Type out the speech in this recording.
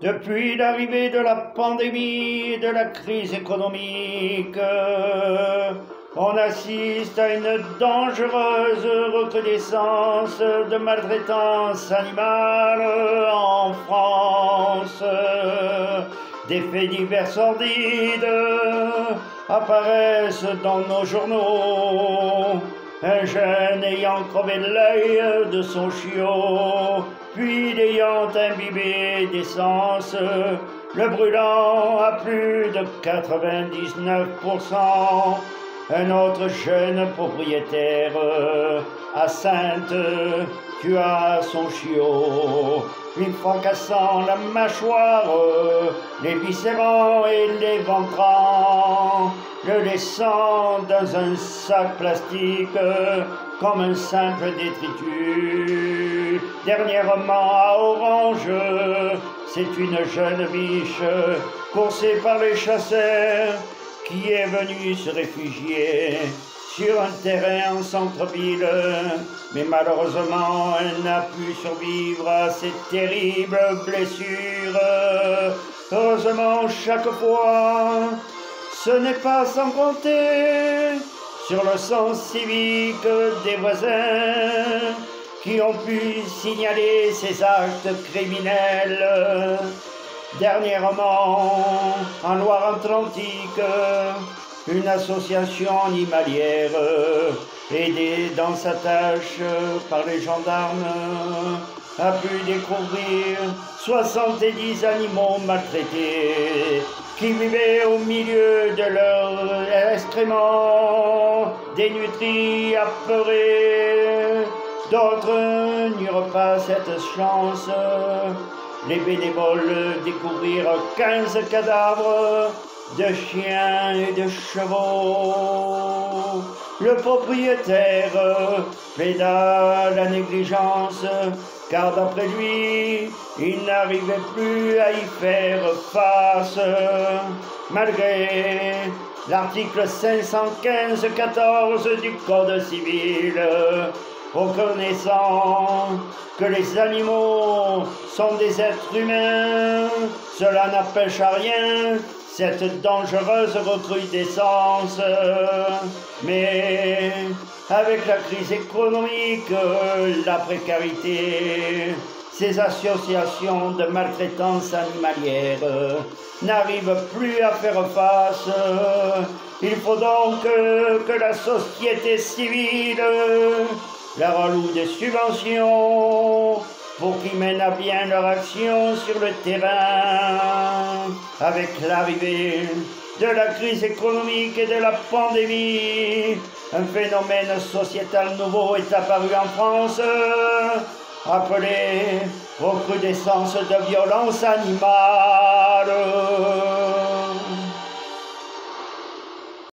Depuis l'arrivée de la pandémie et de la crise économique, on assiste à une dangereuse recrudescence de maltraitance animale en France. Des faits divers sordides apparaissent dans nos journaux. Un jeune ayant crevé l'œil de son chiot, puis l'ayant imbibé d'essence, le brûlant à plus de 99%. Un autre jeune propriétaire à Sainte tua son chiot, lui fracassant la mâchoire, les viscérants et les ventrants, le laissant dans un sac plastique comme un simple détritus. Dernièrement à Orange, c'est une jeune biche coursée par les chasseurs qui est venue se réfugier sur un terrain en centre-ville, mais malheureusement elle n'a pu survivre à ces terribles blessures. Heureusement, chaque fois, ce n'est pas sans compter sur le sens civique des voisins qui ont pu signaler ces actes criminels. Dernièrement, en Loire-Atlantique, une association animalière, aidée dans sa tâche par les gendarmes, a pu découvrir 70 animaux maltraités qui vivaient au milieu de leurs excréments, dénutris, apeurés. D'autres n'eurent pas cette chance. Les bénévoles découvrirent 15 cadavres de chiens et de chevaux. Le propriétaire plaida la négligence, car d'après lui, il n'arrivait plus à y faire face, malgré l'article 515-14 du Code civil, reconnaissant que les animaux sont des êtres humains. Cela n'empêche à rien cette dangereuse recrudescence. Mais avec la crise économique, la précarité, ces associations de maltraitance animalière n'arrivent plus à faire face. Il faut donc que la société civile leur alloue des subventions pour qu'ils mènent à bien leur action sur le terrain. Avec l'arrivée de la crise économique et de la pandémie, un phénomène sociétal nouveau est apparu en France, appelé recrudescence de violence animale.